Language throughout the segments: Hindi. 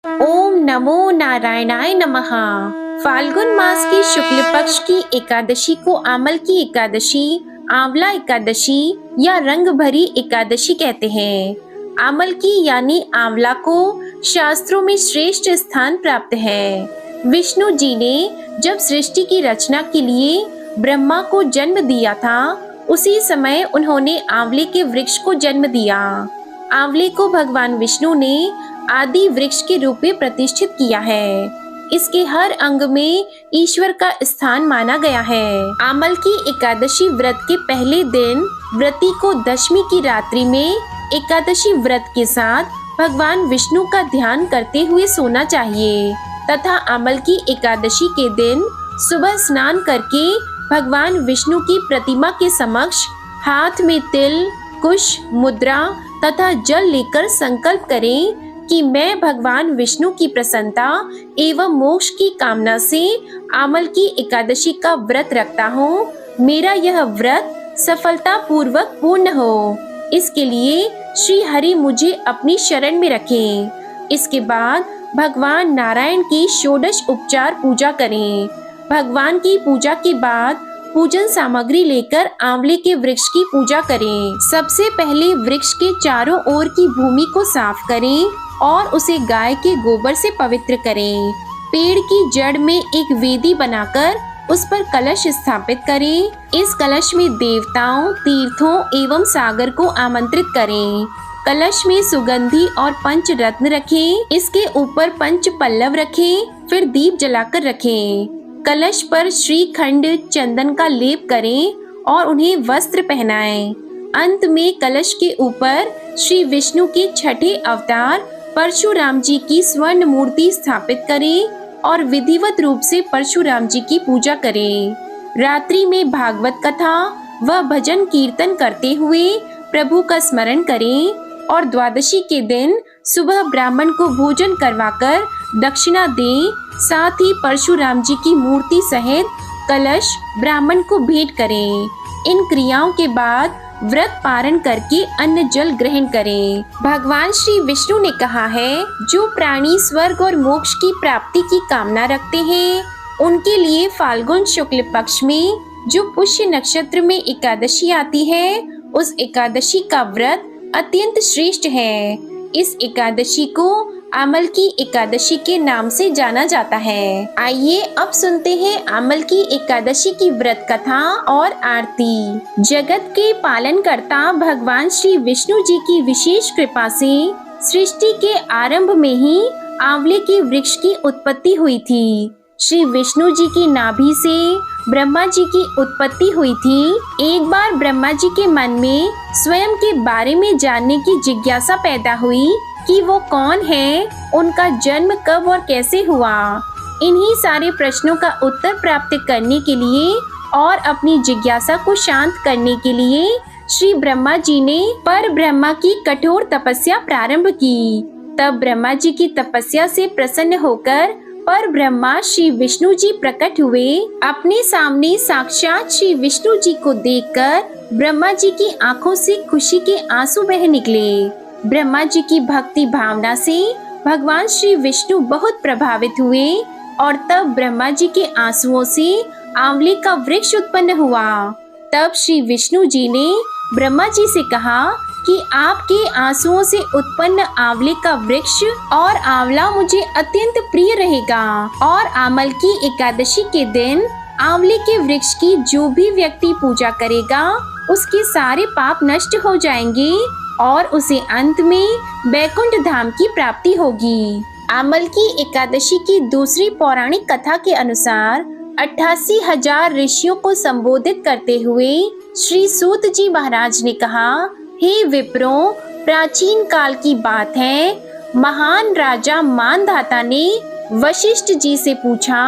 ओम नमो नारायणाय नमः। फाल्गुन मास की शुक्ल पक्ष की एकादशी को आमल की एकादशी, आंवला एकादशी या रंग भरी एकादशी कहते हैं। आमल की यानी आंवला को शास्त्रों में श्रेष्ठ स्थान प्राप्त है। विष्णु जी ने जब सृष्टि की रचना के लिए ब्रह्मा को जन्म दिया था, उसी समय उन्होंने आंवले के वृक्ष को जन्म दिया। आंवले को भगवान विष्णु ने आदि वृक्ष के रूप में प्रतिष्ठित किया है। इसके हर अंग में ईश्वर का स्थान माना गया है। आमल की एकादशी व्रत के पहले दिन व्रती को दशमी की रात्रि में एकादशी व्रत के साथ भगवान विष्णु का ध्यान करते हुए सोना चाहिए तथा आमल की एकादशी के दिन सुबह स्नान करके भगवान विष्णु की प्रतिमा के समक्ष हाथ में तिल, कुश, मुद्रा तथा जल लेकर संकल्प करें कि मैं भगवान विष्णु की प्रसन्नता एवं मोक्ष की कामना से आमल की एकादशी का व्रत रखता हूँ। मेरा यह व्रत सफलता पूर्वक पूर्ण हो, इसके लिए श्री हरि मुझे अपनी शरण में रखें। इसके बाद भगवान नारायण की षोडश उपचार पूजा करें। भगवान की पूजा के बाद पूजन सामग्री लेकर आंवले के वृक्ष की पूजा करें। सबसे पहले वृक्ष के चारों ओर की भूमि को साफ करें और उसे गाय के गोबर से पवित्र करें। पेड़ की जड़ में एक वेदी बनाकर उस पर कलश स्थापित करें। इस कलश में देवताओं, तीर्थों एवं सागर को आमंत्रित करें। कलश में सुगंधी और पंच रत्न रखें। इसके ऊपर पंच पल्लव रखें, फिर दीप जलाकर रखें। कलश पर श्रीखंड चंदन का लेप करें और उन्हें वस्त्र पहनाएं। अंत में कलश के ऊपर श्री विष्णु के छठे अवतार परशुराम जी की स्वर्ण मूर्ति स्थापित करें और विधिवत रूप से परशुराम जी की पूजा करें। रात्रि में भागवत कथा व भजन कीर्तन करते हुए प्रभु का स्मरण करें और द्वादशी के दिन सुबह ब्राह्मण को भोजन करवाकर दक्षिणा दें। साथ ही परशुराम जी की मूर्ति सहित कलश ब्राह्मण को भेंट करें। इन क्रियाओं के बाद व्रत पारण करके अन्न जल ग्रहण करें। भगवान श्री विष्णु ने कहा है, जो प्राणी स्वर्ग और मोक्ष की प्राप्ति की कामना रखते हैं, उनके लिए फाल्गुन शुक्ल पक्ष में जो पुष्य नक्षत्र में एकादशी आती है, उस एकादशी का व्रत अत्यंत श्रेष्ठ है। इस एकादशी को आमल की एकादशी के नाम से जाना जाता है। आइए अब सुनते हैं आमल की एकादशी की व्रत कथा और आरती। जगत के पालनकर्ता भगवान श्री विष्णु जी की विशेष कृपा से सृष्टि के आरंभ में ही आंवले के वृक्ष की उत्पत्ति हुई थी। श्री विष्णु जी की नाभि से ब्रह्मा जी की उत्पत्ति हुई थी। एक बार ब्रह्मा जी के मन में स्वयं के बारे में जानने की जिज्ञासा पैदा हुई कि वो कौन है, उनका जन्म कब और कैसे हुआ। इन्हीं सारे प्रश्नों का उत्तर प्राप्त करने के लिए और अपनी जिज्ञासा को शांत करने के लिए श्री ब्रह्मा जी ने पर ब्रह्मा की कठोर तपस्या प्रारंभ की। तब ब्रह्मा जी की तपस्या से प्रसन्न होकर पर ब्रह्मा श्री विष्णु जी प्रकट हुए। अपने सामने साक्षात श्री विष्णु जी को देखकर ब्रह्मा जी की आंखों से खुशी के आंसू बह निकले। ब्रह्मा जी की भक्ति भावना से भगवान श्री विष्णु बहुत प्रभावित हुए और तब ब्रह्मा जी के आंसुओं से आंवले का वृक्ष उत्पन्न हुआ। तब श्री विष्णु जी ने ब्रह्मा जी से कहा कि आपके आंसुओं से उत्पन्न आंवले का वृक्ष और आंवला मुझे अत्यंत प्रिय रहेगा और आमल की एकादशी के दिन आंवले के वृक्ष की जो भी व्यक्ति पूजा करेगा, उसके सारे पाप नष्ट हो जाएंगे और उसे अंत में बैकुंठ धाम की प्राप्ति होगी। आमल की एकादशी की दूसरी पौराणिक कथा के अनुसार 88,000 ऋषियों को संबोधित करते हुए श्री सूत जी महाराज ने कहा, हे विप्रों, प्राचीन काल की बात है। महान राजा मानधाता ने वशिष्ठ जी से पूछा,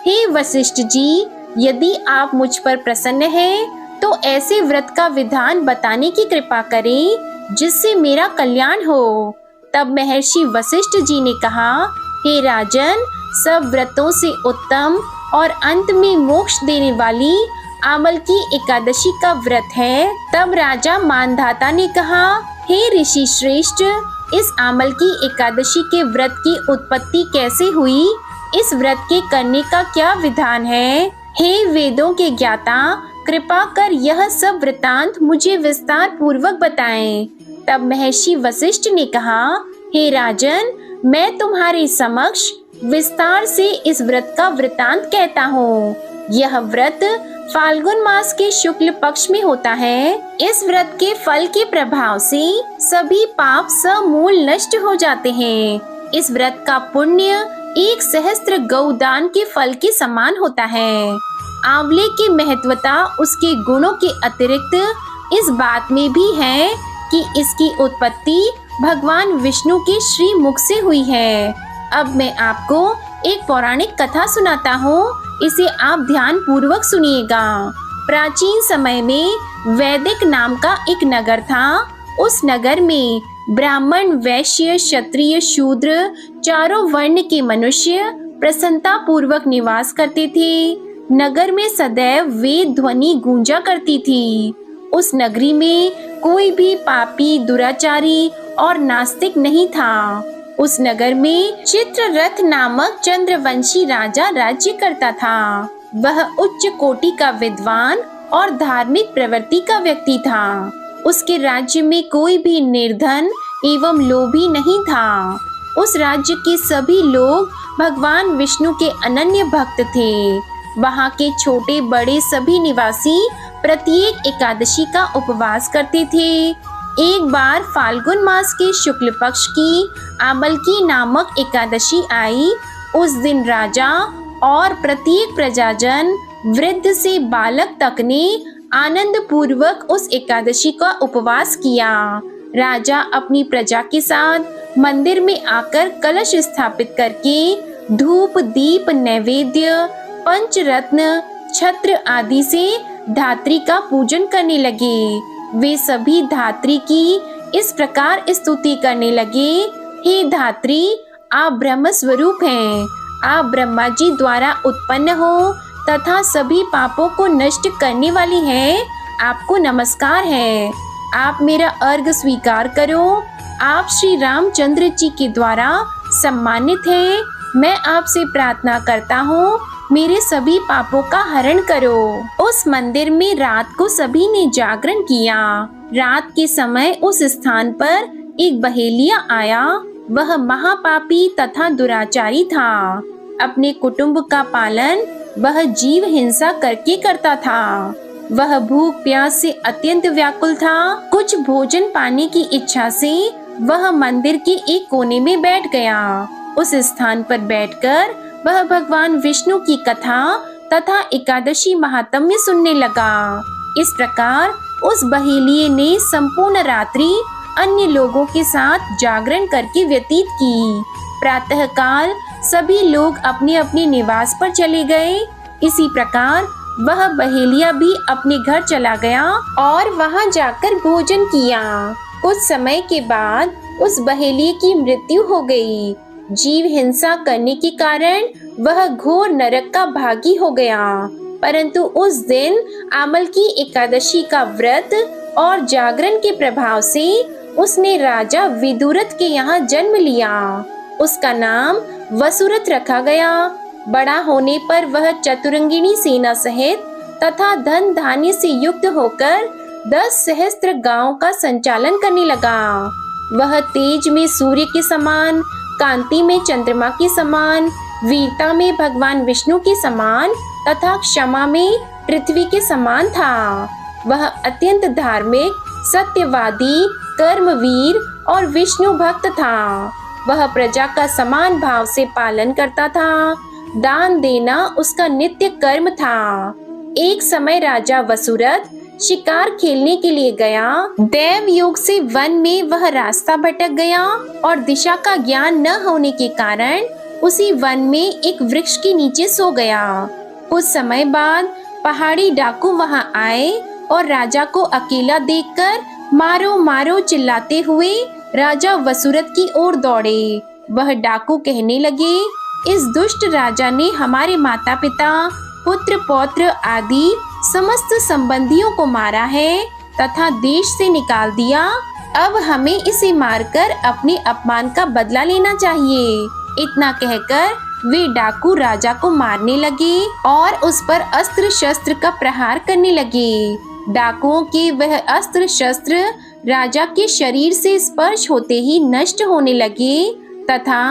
हे वशिष्ठ जी, यदि आप मुझ पर प्रसन्न हैं, तो ऐसे व्रत का विधान बताने की कृपा करें जिससे मेरा कल्याण हो। तब महर्षि वशिष्ठ जी ने कहा, हे राजन, सब व्रतों से उत्तम और अंत में मोक्ष देने वाली आमल की एकादशी का व्रत है। तब राजा मानधाता ने कहा, हे ऋषि श्रेष्ठ, इस आमल की एकादशी के व्रत की उत्पत्ति कैसे हुई? इस व्रत के करने का क्या विधान है? हे वेदों के ज्ञाता, कृपा कर यह सब वृतांत मुझे विस्तार पूर्वक बताएं। तब महर्षि वशिष्ठ ने कहा, हे राजन, मैं तुम्हारे समक्ष विस्तार से इस व्रत का वृतांत कहता हूँ। यह व्रत फाल्गुन मास के शुक्ल पक्ष में होता है। इस व्रत के फल के प्रभाव से सभी पाप समूल नष्ट हो जाते हैं। इस व्रत का पुण्य 1 सहस्त्र गौदान के फल के समान होता है। आंवले की महत्वता उसके गुणों के अतिरिक्त इस बात में भी है कि इसकी उत्पत्ति भगवान विष्णु के श्री मुख से हुई है। अब मैं आपको एक पौराणिक कथा सुनाता हूँ, इसे आप ध्यान पूर्वक सुनिएगा। प्राचीन समय में वैदिक नाम का एक नगर था। उस नगर में ब्राह्मण, वैश्य, क्षत्रिय, शूद्र चारों वर्ण के मनुष्य प्रसन्नता पूर्वक निवास करते थे। नगर में सदैव वेद ध्वनि गूंजा करती थी। उस नगरी में कोई भी पापी, दुराचारी और नास्तिक नहीं था। उस नगर में चित्ररथ नामक चंद्रवंशी राजा राज्य करता था। वह उच्च कोटि का विद्वान और धार्मिक प्रवृत्ति का व्यक्ति था। उसके राज्य में कोई भी निर्धन एवं लोभी नहीं था। उस राज्य के सभी लोग भगवान विष्णु के अनन्य भक्त थे। वहाँ के छोटे बड़े सभी निवासी प्रत्येक एकादशी का उपवास करते थे। एक बार फाल्गुन मास के शुक्ल पक्ष की आमलकी नामक एकादशी आई। उस दिन राजा और प्रत्येक प्रजाजन, वृद्ध से बालक तक ने आनंद पूर्वक उस एकादशी का उपवास किया। राजा अपनी प्रजा के साथ मंदिर में आकर कलश स्थापित करके धूप, दीप, नैवेद्य, पंचरत्न, छत्र आदि से धात्री का पूजन करने लगे। वे सभी धात्री की इस प्रकार स्तुति करने लगे, हे धात्री, आप ब्रह्म स्वरूप हैं। आप ब्रह्मा जी द्वारा उत्पन्न हो तथा सभी पापों को नष्ट करने वाली हैं। आपको नमस्कार है। आप मेरा अर्घ स्वीकार करो। आप श्री रामचंद्र जी के द्वारा सम्मानित हैं। मैं आपसे प्रार्थना करता हूँ, मेरे सभी पापों का हरण करो। उस मंदिर में रात को सभी ने जागरण किया। रात के समय उस स्थान पर एक बहेलिया आया। वह महापापी तथा दुराचारी था। अपने कुटुंब का पालन वह जीव हिंसा करके करता था। वह भूख प्यास से अत्यंत व्याकुल था। कुछ भोजन पाने की इच्छा से वह मंदिर के एक कोने में बैठ गया। उस स्थान पर बैठकर वह भगवान विष्णु की कथा तथा एकादशी महात्म्य सुनने लगा। इस प्रकार उस बहेलिये ने संपूर्ण रात्रि अन्य लोगों के साथ जागरण करके व्यतीत की। प्रातःकाल सभी लोग अपने अपने निवास पर चले गए। इसी प्रकार वह बहेलिया भी अपने घर चला गया और वहां जाकर भोजन किया। कुछ समय के बाद उस बहेलिये की मृत्यु हो गई। जीव हिंसा करने के कारण वह घोर नरक का भागी हो गया। परंतु उस दिन आमल की एकादशी का व्रत और जागरण के प्रभाव से उसने राजा विदुरथ के यहाँ जन्म लिया। उसका नाम वसुरथ रखा गया। बड़ा होने पर वह चतुरंगिणी सेना सहित तथा धन धान्य से युक्त होकर 10 सहस्त्र गांवों का संचालन करने लगा। वह तेज में सूर्य के समान, कांति में चंद्रमा के समान, वीरता में भगवान विष्णु के समान तथा क्षमा में पृथ्वी के समान था। वह अत्यंत धार्मिक, सत्यवादी, कर्मवीर और विष्णु भक्त था। वह प्रजा का समान भाव से पालन करता था। दान देना उसका नित्य कर्म था। एक समय राजा वसुरथ शिकार खेलने के लिए गया। देव योग से वन में वह रास्ता भटक गया और दिशा का ज्ञान न होने के कारण उसी वन में एक वृक्ष के नीचे सो गया। कुछ समय बाद पहाड़ी डाकू वहां आए और राजा को अकेला देखकर मारो मारो चिल्लाते हुए राजा वसुरथ की ओर दौड़े। वह डाकू कहने लगे, इस दुष्ट राजा ने हमारे माता पिता, पुत्र पौत्र आदि समस्त संबंधियों को मारा है तथा देश से निकाल दिया। अब हमें इसे मारकर अपने अपमान का बदला लेना चाहिए। इतना कहकर वे डाकू राजा को मारने लगे और उस पर अस्त्र शस्त्र का प्रहार करने लगे। डाकुओं के वह अस्त्र शस्त्र राजा के शरीर से स्पर्श होते ही नष्ट होने लगे तथा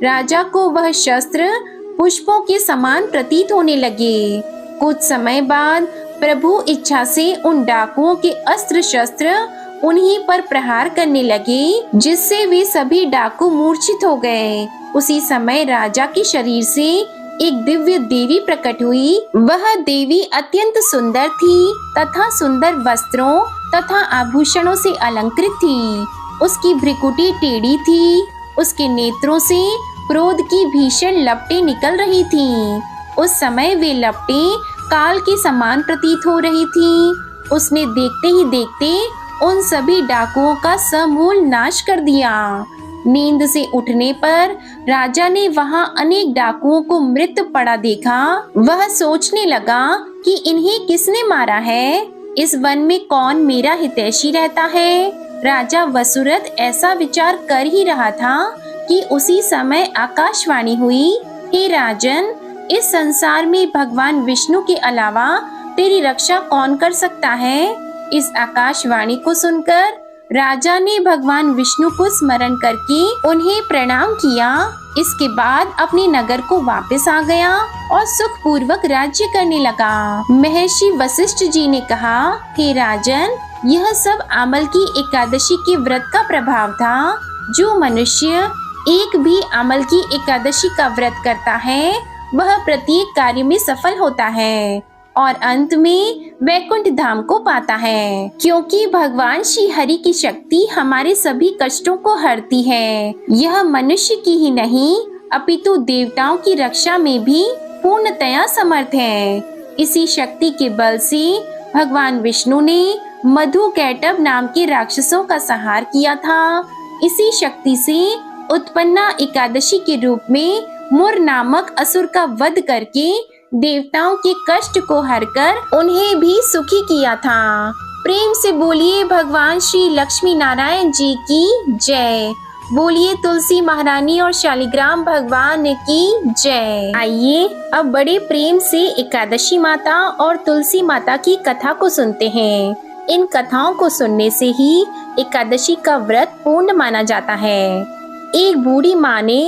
राजा को वह शस्त्र पुष्पों के समान प्रतीत होने लगे। कुछ समय बाद प्रभु इच्छा से उन डाकुओं के अस्त्र शस्त्र उन्हीं पर प्रहार करने लगे, जिससे वे सभी डाकू मूर्छित हो गए। उसी समय राजा के शरीर से एक दिव्य देवी प्रकट हुई। वह देवी अत्यंत सुंदर थी तथा सुंदर वस्त्रों तथा आभूषणों से अलंकृत थी। उसकी भ्रिकुटी टेढ़ी थी। उसके नेत्रों से क्रोध की भीषण लपटें निकल रही थीं। उस समय वे लपटें काल के समान प्रतीत हो रही थीं। उसने देखते ही देखते उन सभी डाकुओं का समूल नाश कर दिया। नींद से उठने पर राजा ने वहां अनेक डाकुओं को मृत पड़ा देखा। वह सोचने लगा कि इन्हें किसने मारा है, इस वन में कौन मेरा हितैषी रहता है। राजा वसुरथ ऐसा विचार कर ही रहा था कि उसी समय आकाशवाणी हुई, हे राजन, इस संसार में भगवान विष्णु के अलावा तेरी रक्षा कौन कर सकता है। इस आकाशवाणी को सुनकर राजा ने भगवान विष्णु को स्मरण करके उन्हें प्रणाम किया। इसके बाद अपने नगर को वापस आ गया और सुख पूर्वक राज्य करने लगा। महर्षि वशिष्ठ जी ने कहा, हे राजन, यह सब आमल की एकादशी के व्रत का प्रभाव था। जो मनुष्य एक भी आमल की एकादशी का व्रत करता है वह प्रत्येक कार्य में सफल होता है और अंत में वैकुंठ धाम को पाता है, क्योंकि भगवान श्री हरि की शक्ति हमारे सभी कष्टों को हरती है। यह मनुष्य की ही नहीं अपितु देवताओं की रक्षा में भी पूर्णतया समर्थ है। इसी शक्ति के बल से भगवान विष्णु ने मधु कैटभ नाम के राक्षसों का संहार किया था। इसी शक्ति से उत्पन्ना एकादशी के रूप में मुर नामक असुर का वध करके देवताओं के कष्ट को हरकर उन्हें भी सुखी किया था। प्रेम से बोलिए भगवान श्री लक्ष्मी नारायण जी की जय। बोलिए तुलसी महारानी और शालिग्राम भगवान की जय। आइए अब बड़े प्रेम से एकादशी माता और तुलसी माता की कथा को सुनते हैं। इन कथाओं को सुनने से ही एकादशी का व्रत पूर्ण माना जाता है। एक बूढ़ी माँ ने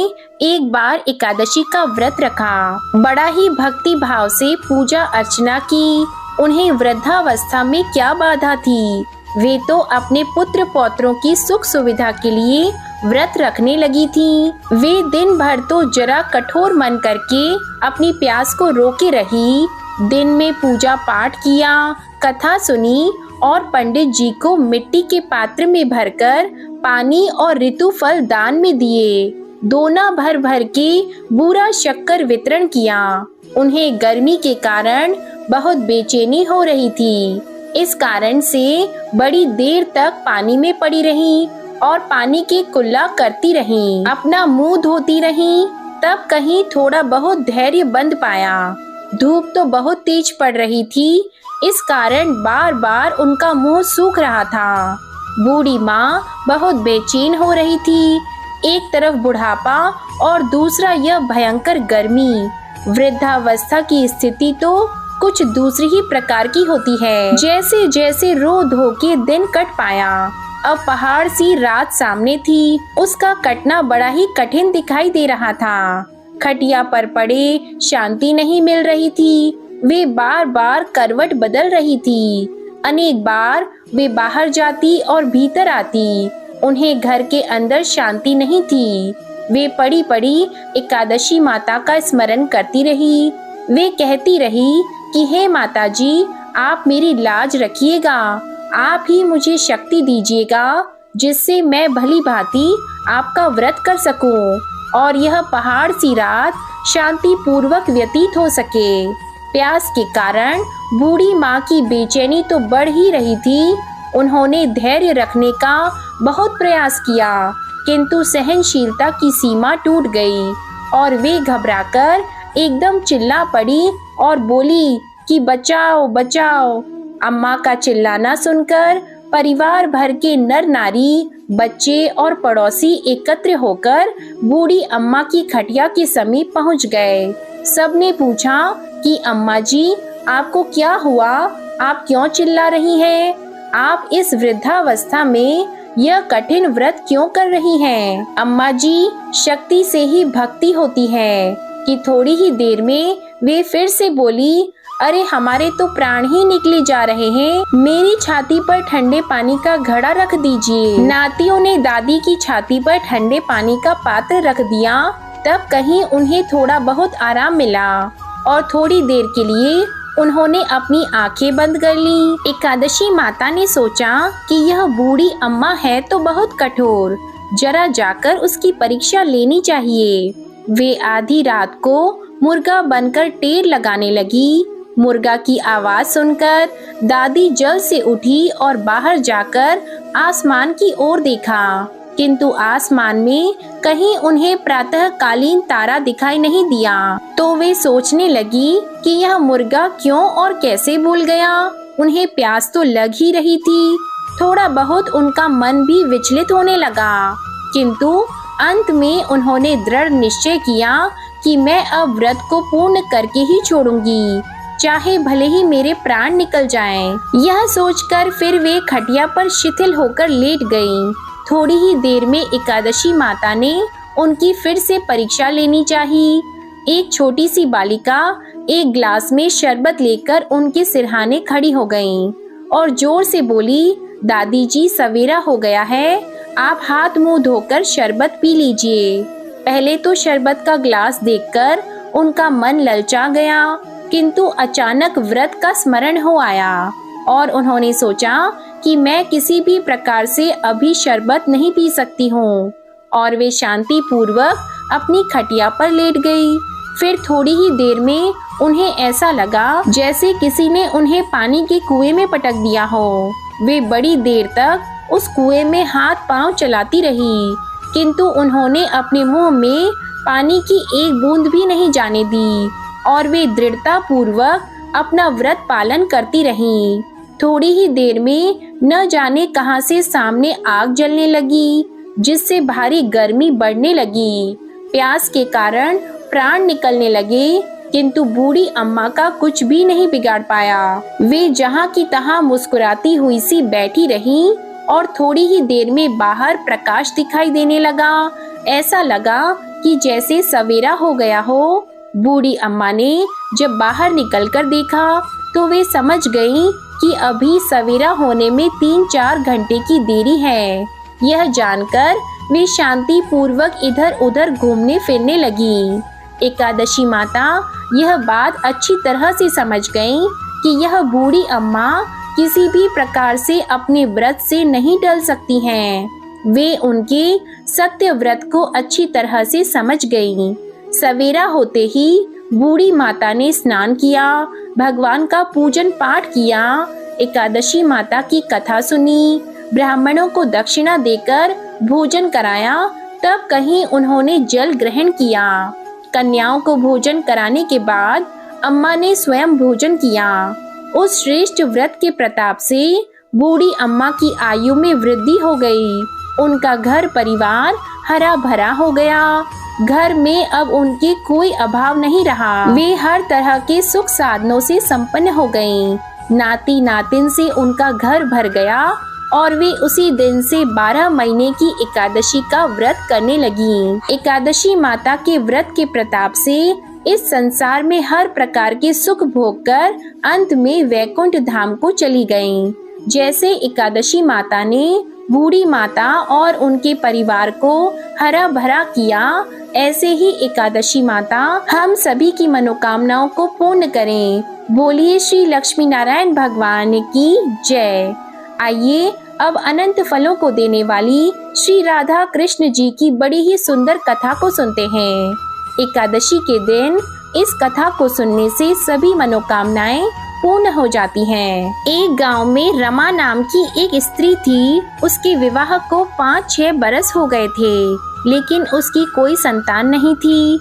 एक बार एकादशी का व्रत रखा। बड़ा ही भक्ति भाव से पूजा अर्चना की। उन्हें वृद्धावस्था में क्या बाधा थी, वे तो अपने पुत्र पौत्रों की सुख सुविधा के लिए व्रत रखने लगी थी। वे दिन भर तो जरा कठोर मन करके अपनी प्यास को रोके रही। दिन में पूजा पाठ किया, कथा सुनी और पंडित जी को मिट्टी के पात्र में भरकर पानी और ऋतु फल दान में दिए। दोना भर भर के बूरा शक्कर वितरण किया। उन्हें गर्मी के कारण बहुत बेचैनी हो रही थी। इस कारण से बड़ी देर तक पानी में पड़ी रहीं और पानी की कुल्ला करती रहीं। अपना मुंह धोती रहीं। तब कहीं थोड़ा बहुत धैर्य बंद पाया। धूप तो बहुत तेज पड़ रही थी, इस कारण बार बार उनका मुंह सूख रहा था। बूढ़ी माँ बहुत बेचैन हो रही थी। एक तरफ बुढ़ापा और दूसरा यह भयंकर गर्मी। वृद्धावस्था की स्थिति तो कुछ दूसरी ही प्रकार की होती है। जैसे जैसे रो धो के दिन कट पाया। अब पहाड़ सी रात सामने थी। उसका कटना बड़ा ही कठिन दिखाई दे रहा था। खटिया पर पड़े शांति नहीं मिल रही थी। वे बार बार करवट बदल रही थी। अनेक बार वे बाहर जाती और भीतर आती। उन्हें घर के अंदर शांति नहीं थी। वे पड़ी पड़ी एकादशी माता का स्मरण करती रही। वे कहती रही कि हे माता जी, आप मेरी लाज रखिएगा। आप ही मुझे शक्ति दीजिएगा जिससे मैं भली भांति आपका व्रत कर सकूं और यह पहाड़ सी रात शांति पूर्वक व्यतीत हो सके। प्यास के कारण बूढ़ी माँ की बेचैनी तो बढ़ ही रही थी। उन्होंने धैर्य रखने का बहुत प्रयास किया, किंतु सहनशीलता की सीमा टूट गई और वे घबराकर एकदम चिल्ला पड़ी और बोली कि बचाओ बचाओ। अम्मा का चिल्लाना सुनकर परिवार भर के नर नारी, बच्चे और पड़ोसी एकत्र होकर बूढ़ी अम्मा की खटिया के समीप पहुंच गए। सबने पूछा कि अम्मा जी, आपको क्या हुआ? आप क्यों चिल्ला रही हैं? आप इस वृद्धावस्था में यह कठिन व्रत क्यों कर रही हैं? अम्मा जी, शक्ति से ही भक्ति होती है। कि थोड़ी ही देर में वे फिर से बोली, अरे हमारे तो प्राण ही निकले जा रहे हैं। मेरी छाती पर ठंडे पानी का घड़ा रख दीजिए। नातियों ने दादी की छाती पर ठंडे पानी का पात्र रख दिया। तब कहीं उन्हें थोड़ा बहुत आराम मिला और थोड़ी देर के लिए उन्होंने अपनी आंखें बंद कर ली। एकादशी माता ने सोचा कि यह बूढ़ी अम्मा है तो बहुत कठोर, जरा जाकर उसकी परीक्षा लेनी चाहिए। वे आधी रात को मुर्गा बनकर टेर लगाने लगी। मुर्गा की आवाज सुनकर दादी जल्द से उठी और बाहर जाकर आसमान की ओर देखा, किंतु आसमान में कहीं उन्हें प्रातःकालीन तारा दिखाई नहीं दिया। तो वे सोचने लगी कि यह मुर्गा क्यों और कैसे भूल गया। उन्हें प्यास तो लग ही रही थी। थोड़ा बहुत उनका मन भी विचलित होने लगा, किंतु अंत में उन्होंने दृढ़ निश्चय किया कि मैं अब व्रत को पूर्ण करके ही छोड़ूंगी, चाहे भले ही मेरे प्राण निकल जाएं। यह सोचकर फिर वे खटिया पर शिथिल होकर लेट गईं। थोड़ी ही देर में एकादशी माता ने उनकी फिर से परीक्षा लेनी चाहिए। एक छोटी सी बालिका एक ग्लास में शरबत लेकर उनके सिरहाने खड़ी हो गईं और जोर से बोली, दादी जी, सवेरा हो गया है, आप हाथ मुंह धोकर शरबत पी लीजिए। पहले तो शरबत का ग्लास देखकर उनका मन ललचा गया, किंतु अचानक व्रत का स्मरण हो आया और उन्होंने सोचा कि मैं किसी भी प्रकार से अभी शरबत नहीं पी सकती हूँ, और वे शांति पूर्वक अपनी खटिया पर लेट गई। फिर थोड़ी ही देर में उन्हें ऐसा लगा जैसे किसी ने उन्हें पानी के कुएं में पटक दिया हो। वे बड़ी देर तक उस कुएं में हाथ पांव चलाती रही, किंतु उन्होंने अपने मुंह में पानी की एक बूंद भी नहीं जाने दी और वे दृढ़ता पूर्वक अपना व्रत पालन करती रहीं। थोड़ी ही देर में न जाने कहां से सामने आग जलने लगी, जिससे भारी गर्मी बढ़ने लगी। प्यास के कारण प्राण निकलने लगे, किंतु बूढ़ी अम्मा का कुछ भी नहीं बिगाड़ पाया। वे जहां की तहां मुस्कुराती हुई सी बैठी रहीं और थोड़ी ही देर में बाहर प्रकाश दिखाई देने लगा। ऐसा लगा कि जैसे सवेरा हो गया हो। बूढ़ी अम्मा ने जब बाहर निकलकर देखा तो वे समझ गईं कि अभी सवेरा होने में 3-4 घंटे की देरी है। यह जानकर वे शांति पूर्वक इधर उधर घूमने फिरने लगी। एकादशी माता यह बात अच्छी तरह से समझ गईं कि यह बूढ़ी अम्मा किसी भी प्रकार से अपने व्रत से नहीं टल सकती हैं। वे उनके सत्य व्रत को अच्छी तरह से समझ गईं। सवेरा होते ही बूढ़ी माता ने स्नान किया, भगवान का पूजन पाठ किया, एकादशी माता की कथा सुनी, ब्राह्मणों को दक्षिणा देकर भोजन कराया। तब कहीं उन्होंने जल ग्रहण किया। कन्याओं को भोजन कराने के बाद अम्मा ने स्वयं भोजन किया। उस श्रेष्ठ व्रत के प्रताप से बूढ़ी अम्मा की आयु में वृद्धि हो गई। उनका घर परिवार हरा भरा हो गया। घर में अब उनके कोई अभाव नहीं रहा। वे हर तरह के सुख साधनों से संपन्न हो गईं। नाती नातिन से उनका घर भर गया और वे उसी दिन से 12 महीने की एकादशी का व्रत करने लगी। एकादशी माता के व्रत के प्रताप से इस संसार में हर प्रकार के सुख भोग कर अंत में वैकुंठ धाम को चली गईं। जैसे एकादशी माता ने बूढ़ी माता और उनके परिवार को हरा भरा किया, ऐसे ही एकादशी माता हम सभी की मनोकामनाओं को पूर्ण करें। बोलिए श्री लक्ष्मी नारायण भगवान की जय। आइए अब अनंत फलों को देने वाली श्री राधा कृष्ण जी की बड़ी ही सुंदर कथा को सुनते हैं। एकादशी के दिन इस कथा को सुनने से सभी मनोकामनाएं पूर्ण हो जाती हैं। एक गांव में रमा नाम की एक स्त्री थी। उसके विवाह को 5-6 बरस हो गए थे, लेकिन उसकी कोई संतान नहीं थी।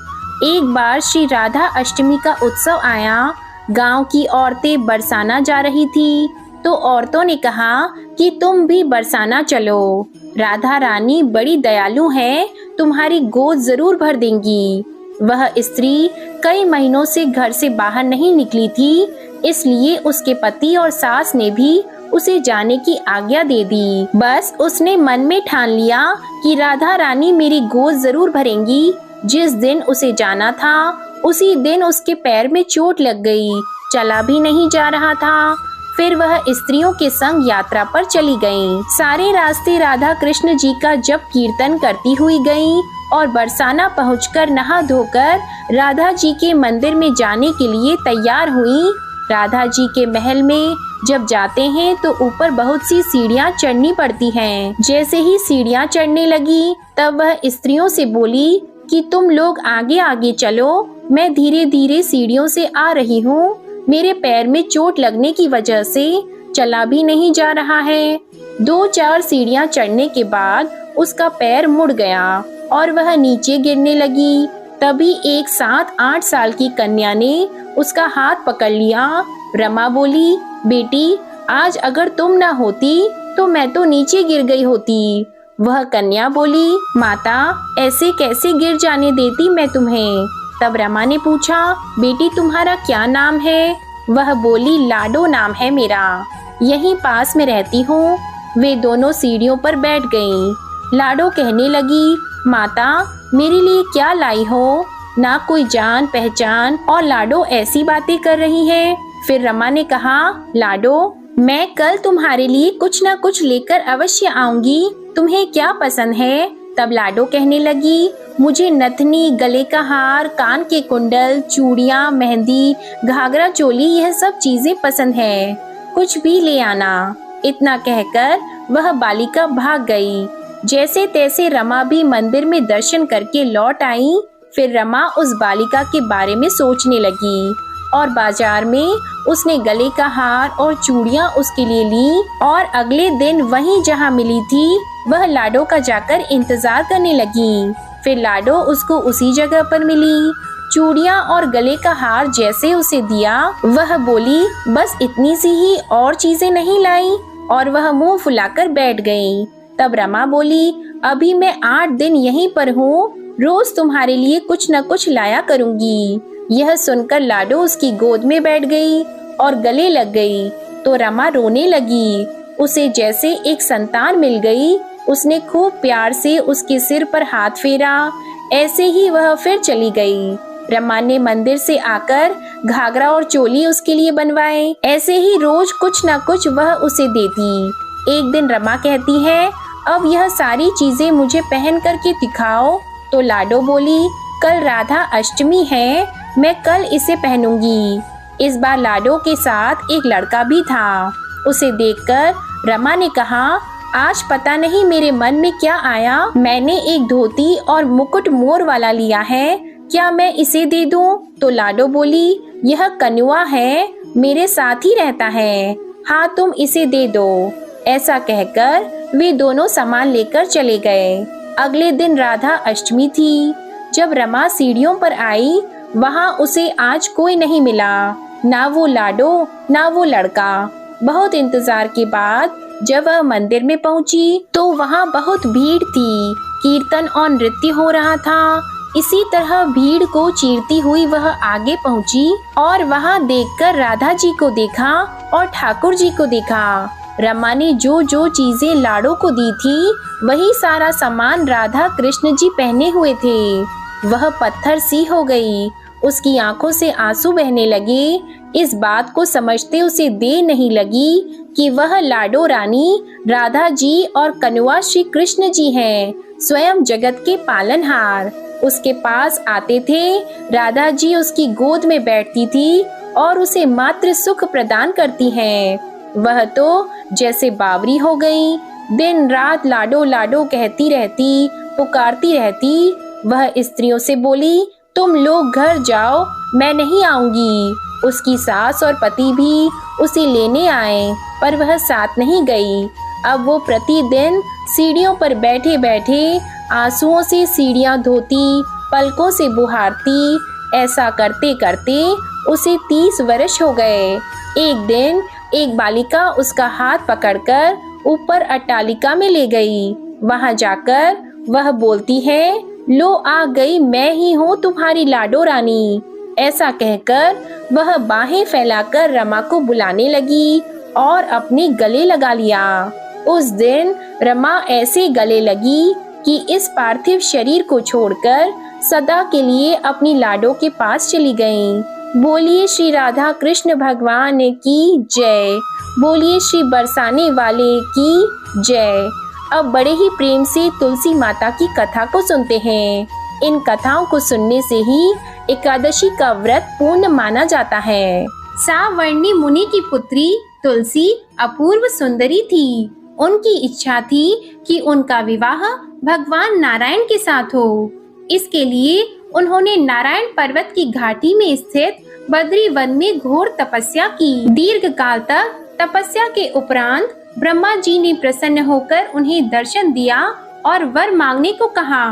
एक बार श्री राधा अष्टमी का उत्सव आया। गांव की औरतें बरसाना जा रही थी। तो औरतों ने कहा कि तुम भी बरसाना चलो। राधा रानी बड़ी दयालु है, तुम्हारी गोद जरूर भर देंगी। वह स्त्री कई महीनों से घर से बाहर नहीं निकली थी, इसलिए उसके पति और सास ने भी उसे जाने की आज्ञा दे दी। बस उसने मन में ठान लिया कि राधा रानी मेरी गोद जरूर भरेंगी। जिस दिन उसे जाना था उसी दिन उसके पैर में चोट लग गई, चला भी नहीं जा रहा था। फिर वह स्त्रियों के संग यात्रा पर चली गईं। सारे रास्ते राधा कृष्ण जी का जप कीर्तन करती हुई गईं और बरसाना पहुंचकर नहा धोकर राधा जी के मंदिर में जाने के लिए तैयार हुई। राधा जी के महल में जब जाते हैं तो ऊपर बहुत सी सीढ़ियां चढ़नी पड़ती हैं। जैसे ही सीढ़ियां चढ़ने लगी तब वह स्त्रियों से बोली कि तुम लोग आगे आगे चलो, मैं धीरे धीरे सीढ़ियों से आ रही हूँ। मेरे पैर में चोट लगने की वजह से चला भी नहीं जा रहा है। 2-4 सीढ़ियां चढ़ने के बाद उसका पैर मुड़ गया और वह नीचे गिरने लगी। तभी एक 7-8 साल की कन्या ने उसका हाथ पकड़ लिया। रमा बोली, बेटी आज अगर तुम ना होती तो मैं तो नीचे गिर गई होती। वह कन्या बोली, माता ऐसे कैसे गिर जाने देती मैं तुम्हें। तब रमा ने पूछा, बेटी तुम्हारा क्या नाम है। वह बोली, लाडो नाम है मेरा, यहीं पास में रहती हूँ। वे दोनों सीढ़ियों पर बैठ गईं। लाडो कहने लगी, माता मेरे लिए क्या लाई हो, ना कोई जान पहचान और लाडो ऐसी बातें कर रही है। फिर रमा ने कहा, लाडो मैं कल तुम्हारे लिए कुछ न कुछ लेकर अवश्य आऊंगी, तुम्हें क्या पसंद है। तब लाडो कहने लगी, मुझे नथनी, गले का हार, कान के कुंडल, चूड़ियाँ, मेहंदी, घाघरा चोली यह सब चीजें पसंद है, कुछ भी ले आना। इतना कहकर वह बालिका भाग गई। जैसे तैसे रमा भी मंदिर में दर्शन करके लौट आई। फिर रमा उस बालिका के बारे में सोचने लगी और बाजार में उसने गले का हार और चूड़ियाँ उसके लिए ली और अगले दिन वहीं जहाँ मिली थी वह लाडो का जाकर इंतजार करने लगी। फिर लाडो उसको उसी जगह पर मिली। चूड़ियाँ और गले का हार जैसे उसे दिया वह बोली, बस इतनी सी ही, और चीजें नहीं लाई, और वह मुंह फुलाकर बैठ गई। तब रमा बोली, अभी मैं 8 दिन यहीं पर हूँ, रोज तुम्हारे लिए कुछ न कुछ लाया करूँगी। यह सुनकर लाडो उसकी गोद में बैठ गई और गले लग गई तो रमा रोने लगी। उसे जैसे एक संतान मिल गई। उसने खूब प्यार से उसके सिर पर हाथ फेरा। ऐसे ही वह फिर चली गई। रमा ने मंदिर से आकर घाघरा और चोली उसके लिए बनवाए। ऐसे ही रोज कुछ न कुछ वह उसे देती। एक दिन रमा कहती है, अब यह सारी चीजें मुझे पहन करके दिखाओ। तो लाडो बोली, कल राधा अष्टमी है, मैं कल इसे पहनूंगी। इस बार लाडो के साथ एक लड़का भी था। उसे देखकर रमा ने कहा, आज पता नहीं मेरे मन में क्या आया, मैंने एक धोती और मुकुट मोर वाला लिया है, क्या मैं इसे दे दूं? तो लाडो बोली, यह कनुआ है, मेरे साथ ही रहता है, हाँ तुम इसे दे दो। ऐसा कहकर वे दोनों सामान लेकर चले गए। अगले दिन राधा अष्टमी थी। जब रमा सीढ़ियों पर आई वहाँ उसे आज कोई नहीं मिला, ना वो लाडो ना वो लड़का। बहुत इंतजार के बाद जब वह मंदिर में पहुंची तो वहाँ बहुत भीड़ थी। कीर्तन और नृत्य हो रहा था। इसी तरह भीड़ को चीरती हुई वह आगे पहुंची और वहाँ देखकर राधा जी को देखा और ठाकुर जी को देखा। रमा ने जो जो चीजें लाडो को दी थी वही सारा सामान राधा कृष्ण जी पहने हुए थे। वह पत्थर सी हो गई। उसकी आंखों से आंसू बहने लगे। इस बात को समझते उसे देर नहीं लगी कि वह लाडो रानी, राधा जी और कनुआ श्री कृष्ण जी हैं, स्वयं जगत के पालनहार। उसके पास आते थे। राधा जी उसकी गोद में बैठती थी और उसे मात्र सुख प्रदान करती हैं। वह तो जैसे बावरी हो गई। दिन रात लाडो लाडो कहती रहती, पुकारती रहती। वह स्त्रियों से बोली, तुम लोग घर जाओ, मैं नहीं आऊंगी। उसकी सास और पति भी उसे लेने आए पर वह साथ नहीं गई। अब वो प्रतिदिन सीढ़ियों पर बैठे बैठे आंसुओं से सीढ़ियां धोती, पलकों से बुहारती। ऐसा करते करते उसे 30 वर्ष हो गए। एक दिन एक बालिका उसका हाथ पकड़कर ऊपर अट्टालिका में ले गई। वहां जाकर वह बोलती है, लो आ गई, मैं ही हूँ तुम्हारी लाडो रानी। ऐसा कहकर वह बाहें फैलाकर रमा को बुलाने लगी और अपने गले लगा लिया। उस दिन रमा ऐसे गले लगी कि इस पार्थिव शरीर को छोड़कर सदा के लिए अपनी लाडो के पास चली गईं। बोलिए श्री राधा कृष्ण भगवान की जय। बोलिए श्री बरसाने वाले की जय। अब बड़े ही प्रेम से तुलसी माता की कथा को सुनते हैं। इन कथाओं को सुनने से ही एकादशी का व्रत पूर्ण माना जाता है। सावर्णी मुनि की पुत्री तुलसी अपूर्व सुंदरी थी। उनकी इच्छा थी कि उनका विवाह भगवान नारायण के साथ हो। इसके लिए उन्होंने नारायण पर्वत की घाटी में स्थित बद्री वन में घोर तपस्या की। दीर्घ काल तक तपस्या के उपरांत ब्रह्मा जी ने प्रसन्न होकर उन्हें दर्शन दिया और वर मांगने को कहा।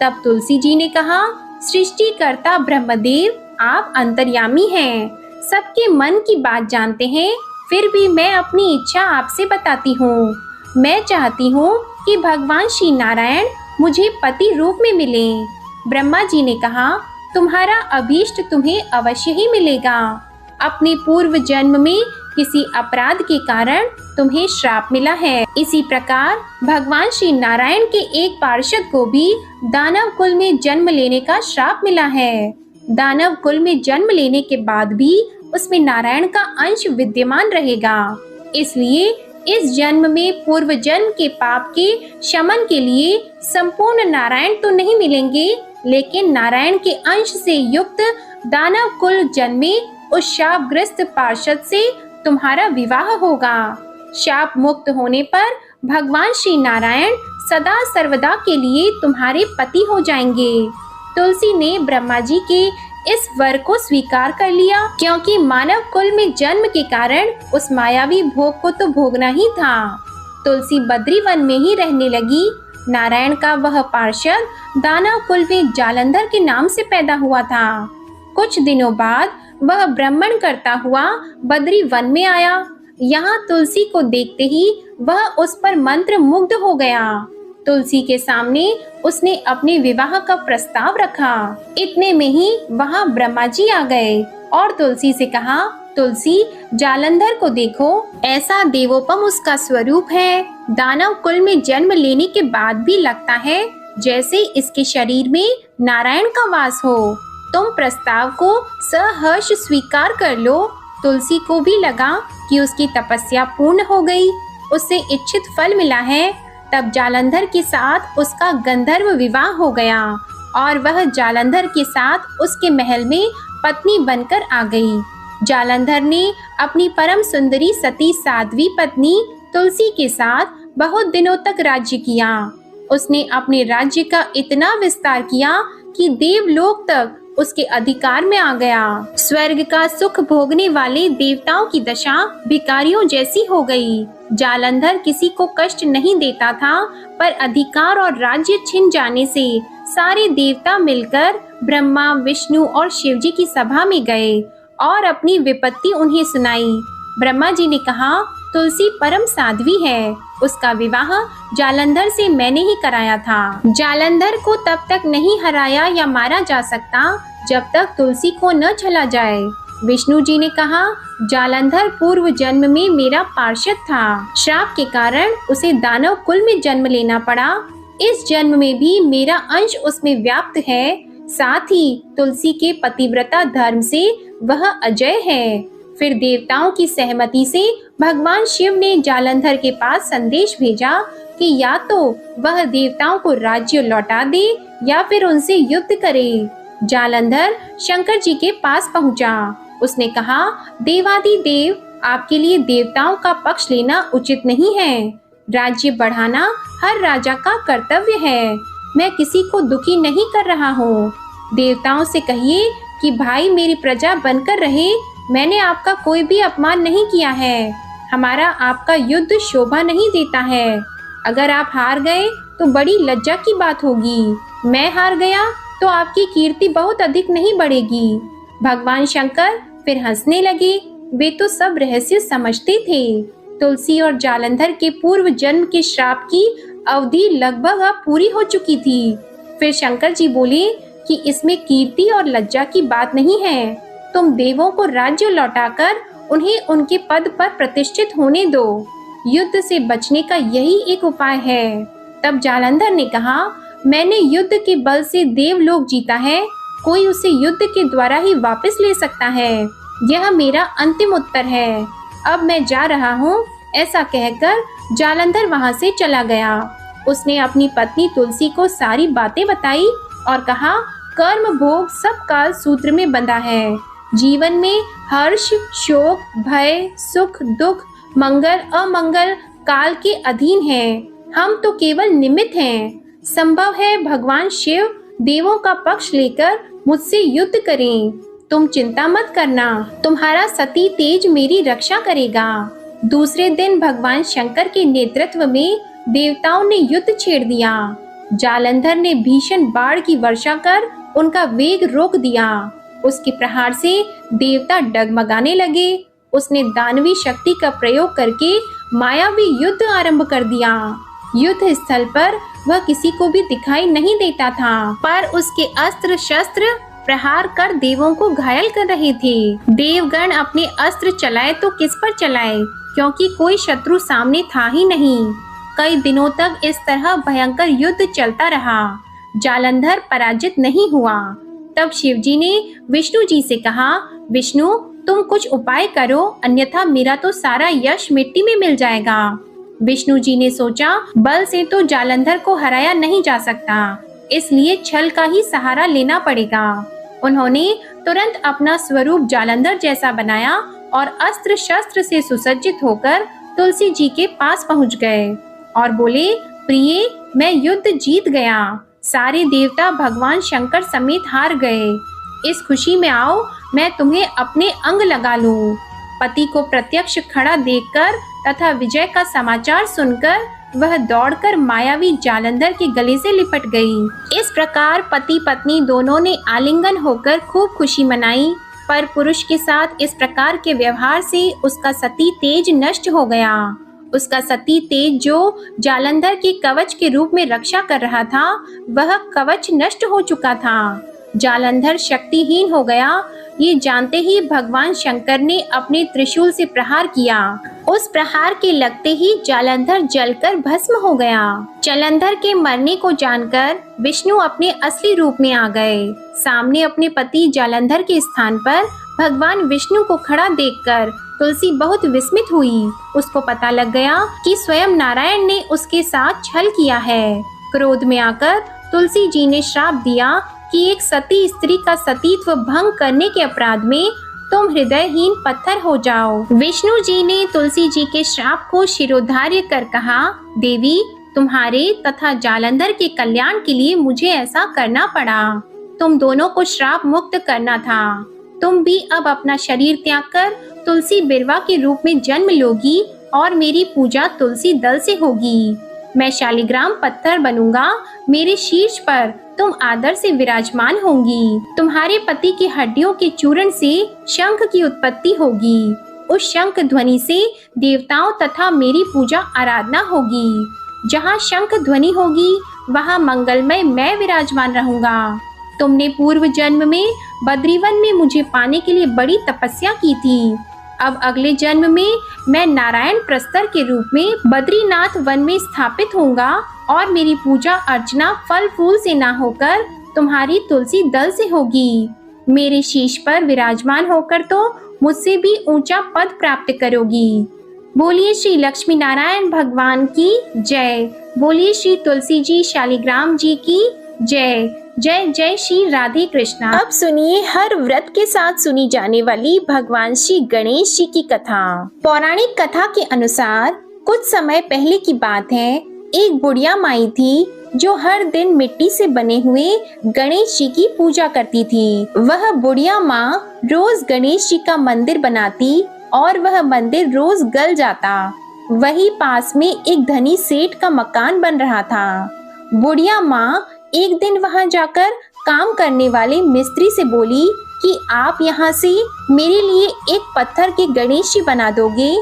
तब तुलसी जी ने कहा, सृष्टिकर्ता ब्रह्मदेव, आप अंतर्यामी हैं, सबके मन की बात जानते हैं, फिर भी मैं अपनी इच्छा आपसे बताती हूँ। मैं चाहती हूँ कि भगवान श्री नारायण मुझे पति रूप में मिले। ब्रह्मा जी ने कहा, तुम्हारा अभीष्ट तुम्हें अवश्य ही मिलेगा। अपने पूर्व जन्म में किसी अपराध के कारण तुम्हें श्राप मिला है। इसी प्रकार भगवान श्री नारायण के एक पार्षद को भी दानव कुल में जन्म लेने का श्राप मिला है। दानव कुल में जन्म लेने के बाद भी उसमें नारायण का अंश विद्यमान रहेगा। इसलिए इस जन्म में पूर्व जन्म के पाप के शमन के लिए संपूर्ण नारायण तो नहीं मिलेंगे, लेकिन नारायण के अंश से युक्त दानव कुल जन्मे उस शापग्रस्त पार्षद से तुम्हारा विवाह होगा। शाप मुक्त होने पर भगवान श्री नारायण सदा सर्वदा के लिए तुम्हारे पति हो जाएंगे। तुलसी ने ब्रह्मा जी के इस वर को स्वीकार कर लिया, क्योंकि मानव कुल में जन्म के कारण उस मायावी भोग को तो भोगना ही था। तुलसी बद्री वन में ही रहने लगी। नारायण का वह पार्षद दानव कुल में जालंधर के नाम से पैदा हुआ था। कुछ दिनों बाद वह ब्राह्मण करता हुआ बद्री वन में आया। यहाँ तुलसी को देखते ही वह उस पर मंत्र मुग्ध हो गया। तुलसी के सामने उसने अपने विवाह का प्रस्ताव रखा। इतने में ही वहाँ ब्रह्मा जी आ गए और तुलसी से कहा, तुलसी, जालंधर को देखो, ऐसा देवोपम उसका स्वरूप है। दानव कुल में जन्म लेने के बाद भी लगता है जैसे इसके शरीर में नारायण का वास हो। तुम प्रस्ताव को सहर्ष स्वीकार कर लो। तुलसी को भी लगा कि उसकी तपस्या पूर्ण हो गई, उससे इच्छित फल मिला है। तब जालंधर के साथ उसका गंधर्व विवाह हो गया और वह जालंधर के साथ उसके महल में पत्नी बनकर आ गई। जालंधर ने अपनी परम सुंदरी सती साध्वी पत्नी तुलसी के साथ बहुत दिनों तक राज्य किया। उसने अपने राज्य का इतना विस्तार किया कि देवलोक तक उसके अधिकार में आ गया। स्वर्ग का सुख भोगने वाले देवताओं की दशा भिखारियों जैसी हो गई। जालंधर किसी को कष्ट नहीं देता था, पर अधिकार और राज्य छिन जाने से सारे देवता मिलकर ब्रह्मा, विष्णु और शिव जी की सभा में गए और अपनी विपत्ति उन्हें सुनाई। ब्रह्मा जी ने कहा, तुलसी परम साध्वी है, उसका विवाह जालंधर से मैंने ही कराया था। जालंधर को तब तक नहीं हराया या मारा जा सकता जब तक तुलसी को न चला जाए। विष्णु जी ने कहा, जालंधर पूर्व जन्म में मेरा पार्षद था। श्राप के कारण उसे दानव कुल में जन्म लेना पड़ा। इस जन्म में भी मेरा अंश उसमें व्याप्त है। साथ ही तुलसी के पतिव्रता धर्म से वह अजय है। फिर देवताओं की सहमति से भगवान शिव ने जालंधर के पास संदेश भेजा कि या तो वह देवताओं को राज्य लौटा दे या फिर उनसे युद्ध करे। जालंधर शंकर जी के पास पहुंचा। उसने कहा, देवादिदेव, आपके लिए देवताओं का पक्ष लेना उचित नहीं है। राज्य बढ़ाना हर राजा का कर्तव्य है। मैं किसी को दुखी नहीं कर रहा हूँ। देवताओं से कहिए कि भाई मेरी प्रजा बनकर रहे। मैंने आपका कोई भी अपमान नहीं किया है। हमारा आपका युद्ध शोभा नहीं देता है। अगर आप हार गए तो बड़ी लज्जा की बात होगी। मैं हार गया तो आपकी कीर्ति बहुत अधिक नहीं बढ़ेगी। भगवान शंकर फिर हंसने लगे वे तो सब रहस्य समझते थे। तुलसी और जालंधर के पूर्व जन्म के श्राप की अवधि लगभग अब पूरी हो चुकी थी। फिर शंकर जी बोले कि इसमें कीर्ति और लज्जा की बात नहीं है। तुम देवों को राज्य लौटाकर उन्हें उनके पद पर प्रतिष्ठित होने दो। युद्ध से बचने का यही एक उपाय है। तब जालंधर ने कहा, मैंने युद्ध के बल से देवलोक जीता है, कोई उसे युद्ध के द्वारा ही वापस ले सकता है। यह मेरा अंतिम उत्तर है। अब मैं जा रहा हूँ। ऐसा कहकर जालंधर वहां से चला गया। उसने अपनी पत्नी तुलसी को सारी बातें बताई और कहा, कर्म भोग सब काल सूत्र में बंधा है। जीवन में हर्ष, शोक, भय, सुख, दुख, मंगल, अमंगल काल के अधीन है। हम तो केवल निमित्त हैं। संभव है भगवान शिव देवों का पक्ष लेकर मुझसे युद्ध करें। तुम चिंता मत करना, तुम्हारा सती तेज मेरी रक्षा करेगा। दूसरे दिन भगवान शंकर के नेतृत्व में देवताओं ने युद्ध छेड़ दिया। जालंधर ने भीषण बाढ़ की वर्षा कर उनका वेग रोक दिया। उसके प्रहार से देवता डगमगाने लगे। उसने दानवी शक्ति का प्रयोग करके मायावी युद्ध आरंभ कर दिया। युद्ध स्थल पर वह किसी को भी दिखाई नहीं देता था, पर उसके अस्त्र शस्त्र प्रहार कर देवों को घायल कर रहे थे। देवगण अपने अस्त्र चलाए तो किस पर चलाए, क्योंकि कोई शत्रु सामने था ही नहीं। कई दिनों तक इस तरह भयंकर युद्ध चलता रहा। जालंधर पराजित नहीं हुआ। तब शिवजी ने विष्णु जी से कहा, विष्णु तुम कुछ उपाय करो, अन्यथा मेरा तो सारा यश मिट्टी में मिल जाएगा। विष्णु जी ने सोचा, बल से तो जालंधर को हराया नहीं जा सकता, इसलिए छल का ही सहारा लेना पड़ेगा। उन्होंने तुरंत अपना स्वरूप जालंधर जैसा बनाया और अस्त्र शस्त्र से सुसज्जित होकर तुलसी जी के पास पहुंच गए और बोले, प्रिय मैं युद्ध जीत गया। सारे देवता भगवान शंकर समेत हार गए। इस खुशी में आओ, मैं तुम्हें अपने अंग लगा लूं। पति को प्रत्यक्ष खड़ा देखकर तथा विजय का समाचार सुनकर वह दौड़कर मायावी जालंधर के गले से लिपट गई। इस प्रकार पति पत्नी दोनों ने आलिंगन होकर खूब खुशी मनाई। पर पुरुष के साथ इस प्रकार के व्यवहार से उसका सती तेज नष्ट हो गया। उसका सती तेज जो जालंधर के कवच के रूप में रक्षा कर रहा था, वह कवच नष्ट हो चुका था। जालंधर शक्तिहीन हो गया। ये जानते ही भगवान शंकर ने अपने त्रिशूल से प्रहार किया। उस प्रहार के लगते ही जालंधर जलकर भस्म हो गया। जालंधर के मरने को जानकर विष्णु अपने असली रूप में आ गए। सामने अपने पति जालंधर के स्थान पर भगवान विष्णु को खड़ा देखकर तुलसी बहुत विस्मित हुई। उसको पता लग गया कि स्वयं नारायण ने उसके साथ छल किया है। क्रोध में आकर तुलसी जी ने श्राप दिया कि एक सती स्त्री का सतीत्व भंग करने के अपराध में तुम हृदयहीन पत्थर हो जाओ। विष्णु जी ने तुलसी जी के श्राप को शिरोधार्य कर कहा, देवी तुम्हारे तथा जालंधर के कल्याण के लिए मुझे ऐसा करना पड़ा। तुम दोनों को श्राप मुक्त करना था। तुम भी अब अपना शरीर त्याग कर तुलसी बिरवा के रूप में जन्म लोगी और मेरी पूजा तुलसी दल से होगी। मैं शालिग्राम पत्थर बनूंगा। मेरे शीर्ष पर तुम आदर से विराजमान होंगी। तुम्हारे पति की हड्डियों के चूर्ण से शंख की उत्पत्ति होगी। उस शंख ध्वनि से देवताओं तथा मेरी पूजा आराधना होगी। जहाँ शंख ध्वनि होगी वहाँ मंगलमय मैं विराजमान रहूंगा। तुमने पूर्व जन्म में बद्रीवन में मुझे पाने के लिए बड़ी तपस्या की थी। अब अगले जन्म में मैं नारायण प्रस्तर के रूप में बद्रीनाथ वन में स्थापित होऊंगा और मेरी पूजा अर्चना फल फूल से ना होकर तुम्हारी तुलसी दल से होगी। मेरे शीश पर विराजमान होकर तो मुझसे भी ऊंचा पद प्राप्त करोगी। बोलिए श्री लक्ष्मी नारायण भगवान की जय। बोलिए श्री तुलसी जी शालिग्राम जी की जय। जय जय श्री राधे कृष्णा। अब सुनिए हर व्रत के साथ सुनी जाने वाली भगवान श्री गणेश जी की कथा। पौराणिक कथा के अनुसार कुछ समय पहले की बात है। एक बुढ़िया माई थी जो हर दिन मिट्टी से बने हुए गणेश जी की पूजा करती थी। वह बुढ़िया माँ रोज गणेश जी का मंदिर बनाती और वह मंदिर रोज गल जाता। वही पास में एक धनी सेठ का मकान बन रहा था। बुढ़िया माँ एक दिन वहां जाकर काम करने वाले मिस्त्री से बोली कि आप यहाँ से मेरे लिए एक पत्थर के गणेश जी बना दोगे?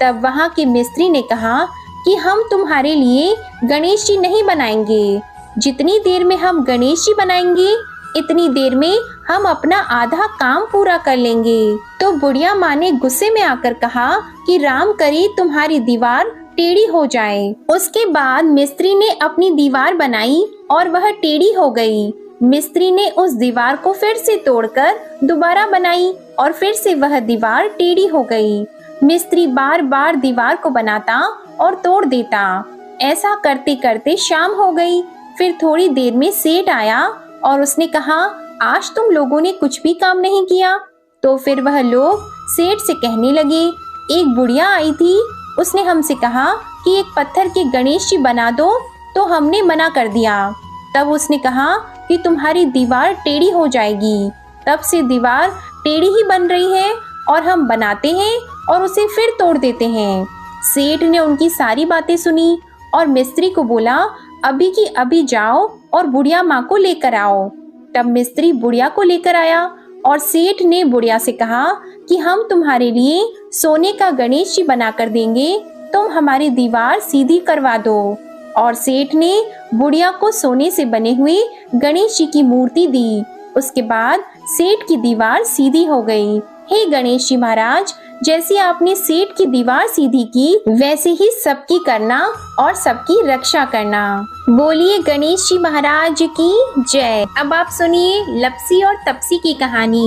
तब वहाँ के मिस्त्री ने कहा कि हम तुम्हारे लिए गणेश जी नहीं बनाएंगे। जितनी देर में हम गणेश जी बनाएंगे, इतनी देर में हम अपना आधा काम पूरा कर लेंगे। तो बुढ़िया माँ ने गुस्से में आकर कहा कि राम करे तुम्हारी दीवार टेढ़ी हो जाए। उसके बाद मिस्त्री ने अपनी दीवार बनाई और वह टेढ़ी हो गई। मिस्त्री ने उस दीवार को फिर से तोड़कर दोबारा बनाई और फिर से वह दीवार टेढ़ी हो गई। मिस्त्री बार बार दीवार को बनाता और तोड़ देता। ऐसा करते करते शाम हो गई। फिर थोड़ी देर में सेठ आया और उसने कहा, आज तुम लोगों ने कुछ भी काम नहीं किया। तो फिर वह लोग सेठ से कहने लगे, एक बुढ़िया आई थी, उसने हमसे कहा कि एक पत्थर के गणेश जी बना दो, तो हमने मना कर दिया। तब उसने कहा कि तुम्हारी दीवार टेढ़ी हो जाएगी। तब से दीवार टेढ़ी ही बन रही है और हम बनाते हैं और उसे फिर तोड़ देते हैं। सेठ ने उनकी सारी बातें सुनी और मिस्त्री को बोला, अभी की अभी जाओ और बुढ़िया माँ को लेकर आओ। तब मिस्त्री बुढ़िया को लेकर आया और सेठ ने बुढ़िया से कहा कि हम तुम्हारे लिए सोने का गणेश जी बना कर देंगे, तुम हमारी दीवार सीधी करवा दो। और सेठ ने बुढ़िया को सोने से बने हुए गणेश जी की मूर्ति दी। उसके बाद सेठ की दीवार सीधी हो गई। हे गणेश जी महाराज, जैसे आपने सेठ की दीवार सीधी की, वैसे ही सबकी करना और सबकी रक्षा करना। बोलिए गणेश जी महाराज की जय। अब आप सुनिए लपसी और तपसी की कहानी।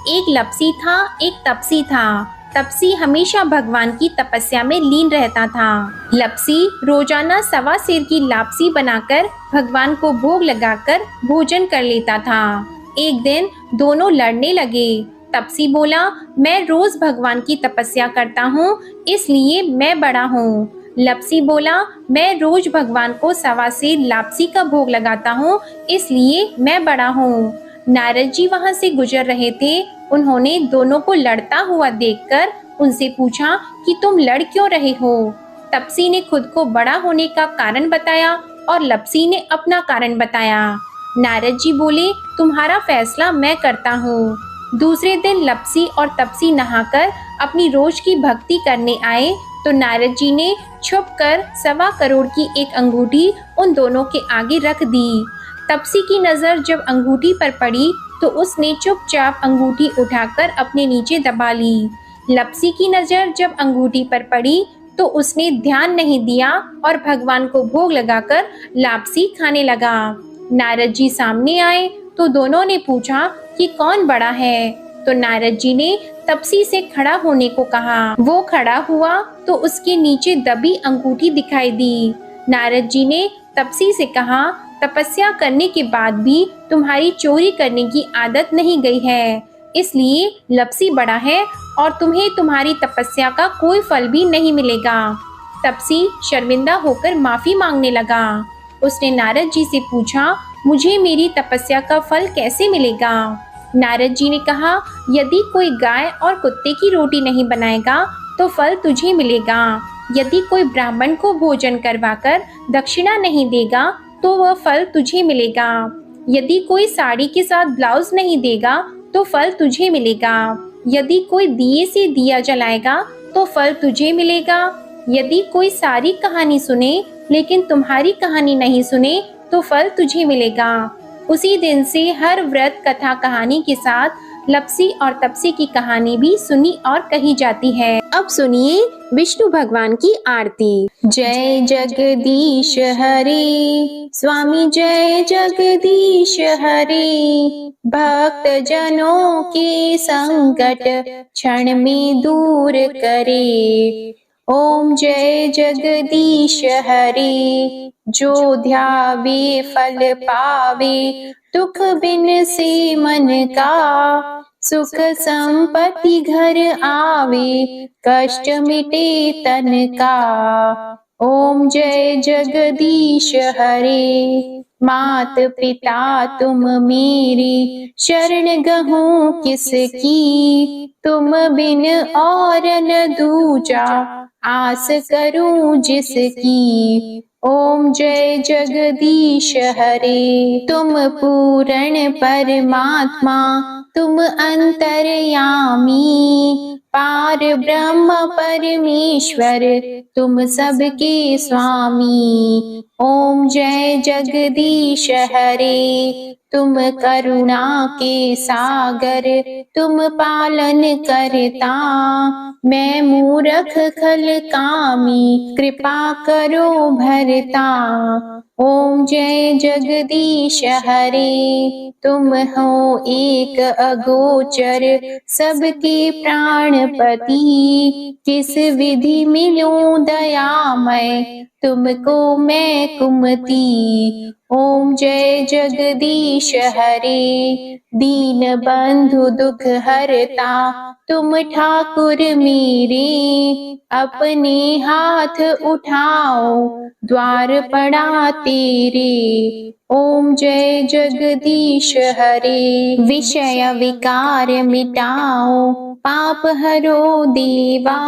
एक लपसी था, एक तपसी था। तपसी हमेशा भगवान की तपस्या में लीन रहता था। लपसी रोजाना सवा सेर की लापसी बनाकर भगवान को भोग लगाकर भोजन कर लेता था। एक दिन दोनों लड़ने लगे। तपसी बोला, मैं रोज भगवान की तपस्या करता हूँ, इसलिए मैं बड़ा हूँ। लपसी बोला, मैं रोज भगवान को सवा सेर लापसी का भोग लगाता हूँ, इसलिए मैं बड़ा हूँ। नारद जी वहाँ से गुजर रहे थे। उन्होंने दोनों को लड़ता हुआ देखकर उनसे पूछा कि तुम लड़ क्यों रहे हो? तपसी ने खुद को बड़ा होने का कारण बताया और लपसी ने अपना कारण बताया। नारद जी बोले, तुम्हारा फैसला मैं करता हूँ। दूसरे दिन लपसी और तपसी नहाकर अपनी रोज की भक्ति करने आए तो नारद जी ने छुपकर 1.25 करोड़ की एक अंगूठी उन दोनों के आगे रख दी। तपसी की नजर जब अंगूठी पर पड़ी तो उसने चुपचाप अंगूठी उठाकर अपने नीचे दबा ली। लपसी की नजर जब अंगूठी पर पड़ी तो उसने ध्यान नहीं दिया और भगवान को भोग लगाकर लापसी खाने लगा। नारद जी सामने आए तो दोनों ने पूछा कि कौन बड़ा है? तो नारद जी ने तपसी से खड़ा होने को कहा। वो खड़ा हुआ तो उसके नीचे दबी अंगूठी दिखाई दी। नारद जी ने तपसी से कहा, तपस्या करने के बाद भी तुम्हारी चोरी करने की आदत नहीं गई है, इसलिए लपसी बड़ा है और तुम्हें तुम्हारी तपस्या का कोई फल भी नहीं मिलेगा। तपसी शर्मिंदा होकर माफी मांगने लगा। उसने नारद जी से पूछा, मुझे मेरी तपस्या का फल कैसे मिलेगा? नारद जी ने कहा, यदि कोई गाय और कुत्ते की रोटी नहीं बनाएगा तो फल तुझे मिलेगा। यदि कोई ब्राह्मण को भोजन करवाकर दक्षिणा नहीं देगा तो वह फल तुझे मिलेगा। यदि कोई साड़ी के साथ ब्लाउज नहीं देगा तो फल तुझे मिलेगा। यदि कोई दिए से दिया जलाएगा तो फल तुझे मिलेगा। यदि कोई सारी कहानी सुने लेकिन तुम्हारी कहानी नहीं सुने तो फल तुझे मिलेगा। उसी दिन से हर व्रत कथा कहानी के साथ लपसी और तपसी की कहानी भी सुनी और कही जाती है। अब सुनिए विष्णु भगवान की आरती। जय जगदीश हरे स्वामी, जय जगदीश हरे। भक्त जनों के संकट क्षण में दूर करे। ओम जय जगदीश हरे। जो ध्यावे फल पावे, दुख बिन से मन का। सुख संपत्ति घर आवे, कष्ट मिटे तन का। ओम जय जगदीश हरे। मात पिता तुम मेरी, शरण गहूँ किसकी। तुम बिन और न दूजा, आस करूं जिसकी। ओम जय जगदीश हरे। तुम पूर्ण परमात्मा, तुम अंतर्यामी पार ब्रह्म परमेश्वर तुम सबके स्वामी। ओम जय जगदीश हरे तुम करुणा के सागर तुम पालन करता। मैं मूरख खल कामी कृपा करो भरता। ओम जय जगदीश हरे तुम हो एक अगोचर सबके प्राणपति। किस विधि मिलूं दयामय तुमको मैं कुमति। ओम जय जगदीश हरे दीन बंधु दुख हरता तुम ठाकुर मेरे। अपने हाथ उठाओ द्वार पड़ा तेरे। ओम जय जगदीश हरे विषय विकार मिटाओ पाप हरो देवा।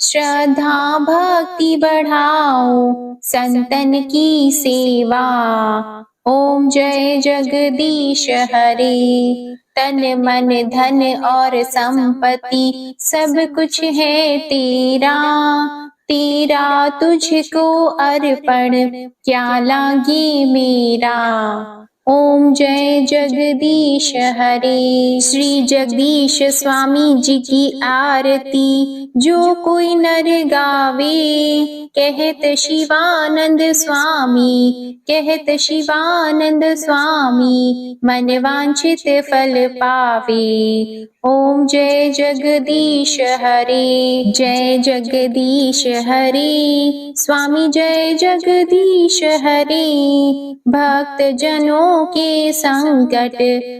श्रद्धा भक्ति बढ़ाओ संतन की सेवा। ओम जय जगदीश हरे तन मन धन और संपत्ति सब कुछ है तेरा। तेरा तुझको अर्पण क्या लागे मेरा। ओम जय जगदीश हरे श्री जगदीश स्वामी जी की आरती जो कोई नर गावे। कहत शिवानंद स्वामी कहत शिवानंद स्वामी मन वांछित फल पावे। ओम जय जगदीश हरे जय जगदीश हरे स्वामी जय जगदीश हरे। भक्त जनों के संकट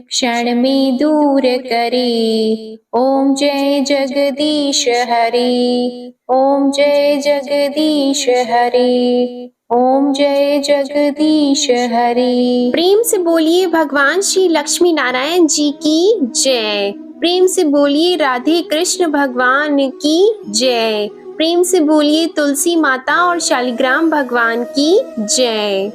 क्षण में दूर करे। ओम जय जगदीश हरे ओम जय जगदीश हरे ओम जय जगदीश हरे। प्रेम से बोलिए भगवान श्री लक्ष्मी नारायण जी की जय। प्रेम से बोलिए राधे कृष्ण भगवान की जय। प्रेम से बोलिए तुलसी माता और शालिग्राम भगवान की जय।